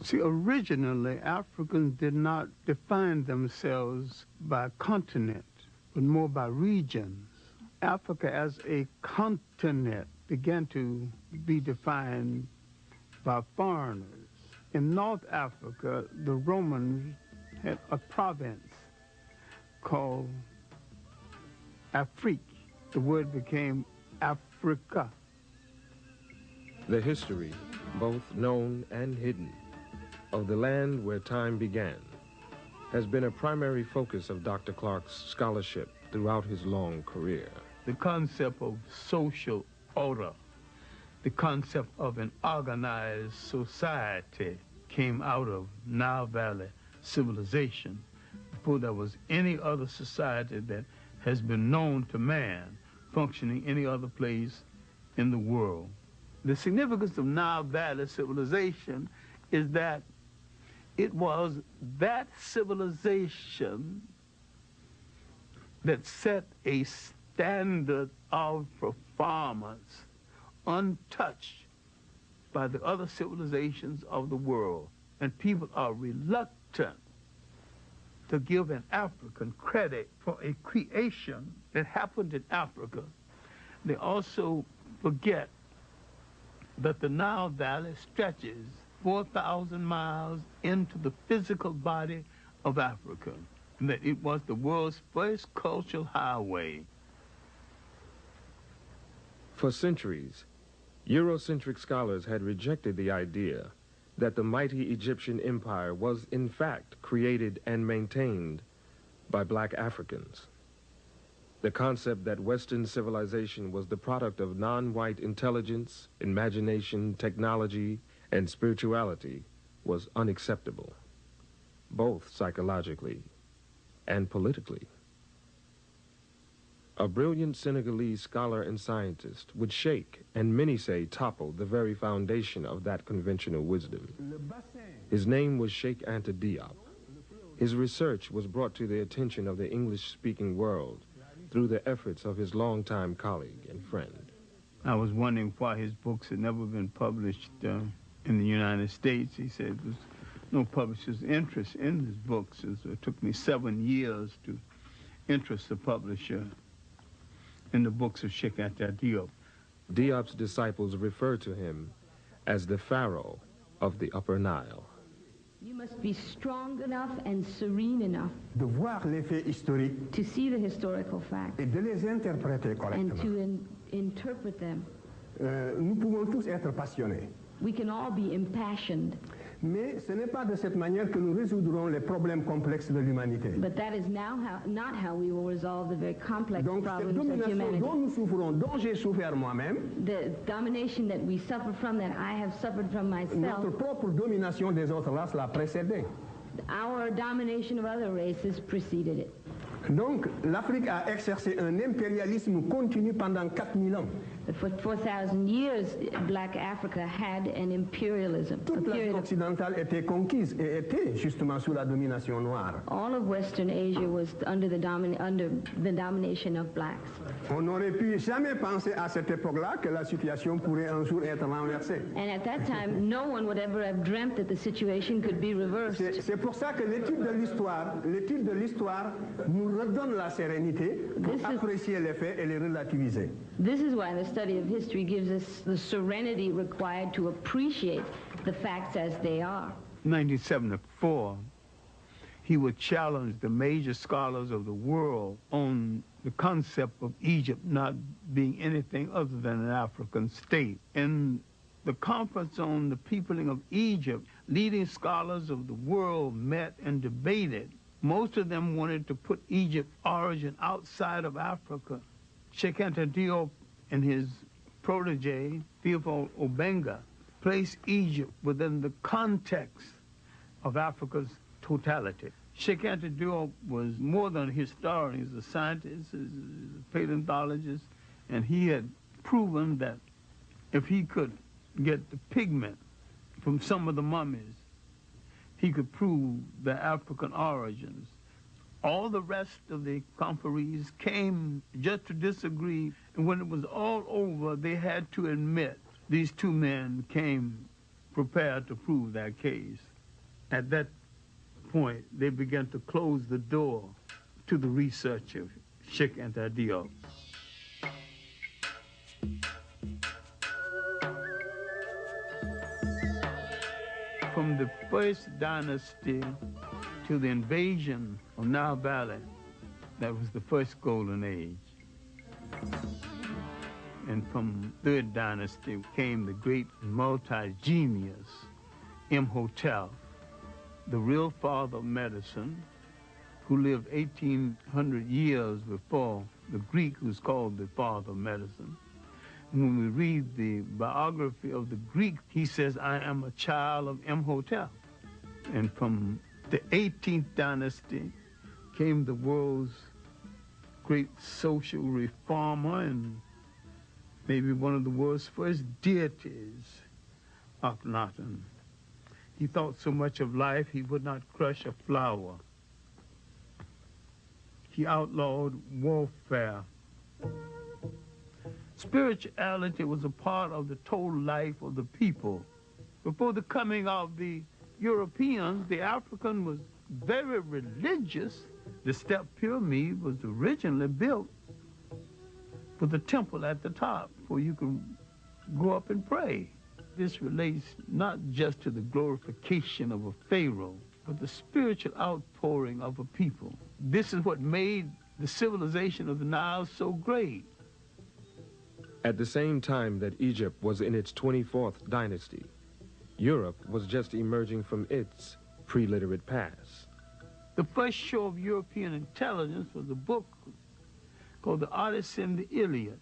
See, originally, Africans did not define themselves by continent, but more by regions. Africa as a continent began to be defined by foreigners. In North Africa, the Romans had a province called Afrique. The word became Africa. The history, both known and hidden, of the land where time began has been a primary focus of Dr. Clark's scholarship throughout his long career. The concept of social order, the concept of an organized society came out of Nile Valley civilization before there was any other society that has been known to man functioning any other place in the world. The significance of Nile Valley civilization is that it was that civilization that set a standard of performance untouched by the other civilizations of the world. And people are reluctant to give an African credit for a creation that happened in Africa. They also forget that the Nile Valley stretches 4,000 miles into the physical body of Africa, and that it was the world's first cultural highway. For centuries, Eurocentric scholars had rejected the idea that the mighty Egyptian empire was in fact created and maintained by black Africans. The concept that Western civilization was the product of non-white intelligence, imagination, technology, and spirituality was unacceptable, both psychologically and politically. A brilliant Senegalese scholar and scientist would shake, and many say topple, the very foundation of that conventional wisdom. His name was Cheikh Anta Diop. His research was brought to the attention of the English-speaking world through the efforts of his longtime colleague and friend. I was wondering why his books had never been published in the United States. He said there was no publisher's interest in his books, and so it took me 7 years to interest the publisher in the books of Cheikh Anta Diop. Diop's disciples refer to him as the Pharaoh of the Upper Nile. You must be strong enough and serene enough de voir les faits historiques to see the historical facts et de les interpréter and correctement. to interpret them. Nous pouvons tous être passionnés, We can all be impassioned, mais ce n'est pas de cette manière que nous résoudrons les problèmes complexes de l'humanité. but that is not how we will resolve the very complex Donc cette problems of domination humanity. dont nous souffrons, dont j'ai souffert moi-même, The domination that we suffer from, that I have suffered from myself, notre propre domination des autres races l'a précédé. our domination of other races preceded it. Donc l'Afrique a exercé un impérialisme continu pendant 4000 ans. But for 4,000 years, Black Africa had an imperialism. Toute l'Afrique occidentale était conquise et était justement sous la domination noire. All of Western Asia was under the domination of blacks. On n'aurait pu jamais penser à cette époque-là que la situation pourrait un jour être renversée. And at that time, no one would ever have dreamt that the situation could be reversed. C'est pour ça que l'étude de l'histoire nous redonne la sérénité pour apprécier les faits et les relativiser. This is why the study of history gives us the serenity required to appreciate the facts as they are. In 1974, he would challenge the major scholars of the world on the concept of Egypt not being anything other than an African state. In the conference on the peopling of Egypt, leading scholars of the world met and debated. Most of them wanted to put Egypt's origin outside of Africa. Cheikh Anta Diop and his protege, Theophile Obenga, placed Egypt within the context of Africa's totality. Cheikh Anta Diop was more than a historian. He's a scientist, he's a paleontologist, and he had proven that if he could get the pigment from some of the mummies, he could prove their African origins. All the rest of the conferees came just to disagree, and when it was all over, they had to admit these two men came prepared to prove their case. At that point, they began to close the door to the research of Sheikh Anta Diop. From the first dynasty to the invasion of Nile Valley, that was the first golden age. And from third dynasty came the great multi-genius Imhotep, the real father of medicine, who lived 1,800 years before the Greek, who's called the father of medicine. And when we read the biography of the Greek, he says, I am a child of Imhotep. And from the 18th dynasty came the world's great social reformer and maybe one of the world's first deities, Akhenaten. He thought so much of life, he would not crush a flower. He outlawed warfare. Spirituality was a part of the total life of the people. Before the coming of the Europeans, the African was very religious. The step pyramid was originally built with a temple at the top where you could go up and pray. This relates not just to the glorification of a pharaoh, but the spiritual outpouring of a people. This is what made the civilization of the Nile so great. At the same time that Egypt was in its 24th dynasty, Europe was just emerging from its pre-literate past. The first show of European intelligence was a book called the Odyssey and the Iliad.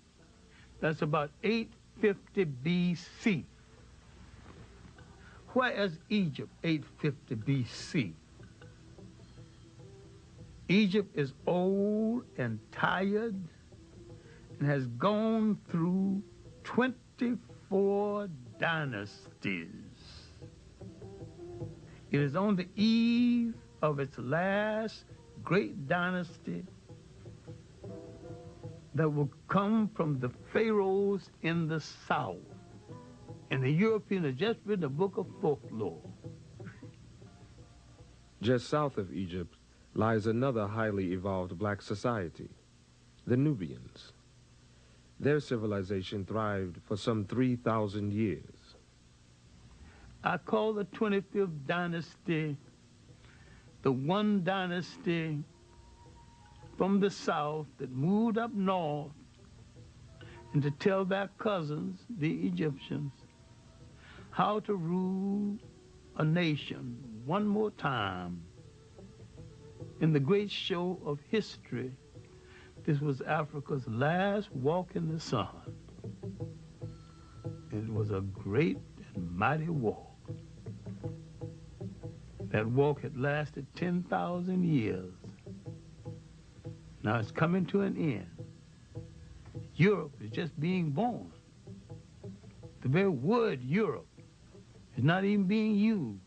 That's about 850 BC. Where is Egypt, 850 BC? Egypt is old and tired and has gone through 24 dynasties. It is on the eve of its last great dynasty that will come from the pharaohs in the south. And the Europeans have just written a book of folklore. Just south of Egypt lies another highly evolved black society, the Nubians. Their civilization thrived for some 3,000 years. I call the 25th dynasty the one dynasty from the south that moved up north and to tell their cousins, the Egyptians, how to rule a nation one more time. In the great show of history, this was Africa's last walk in the sun. It was a great and mighty walk. That walk had lasted 10,000 years. Now it's coming to an end. Europe is just being born. The very word Europe is not even being used.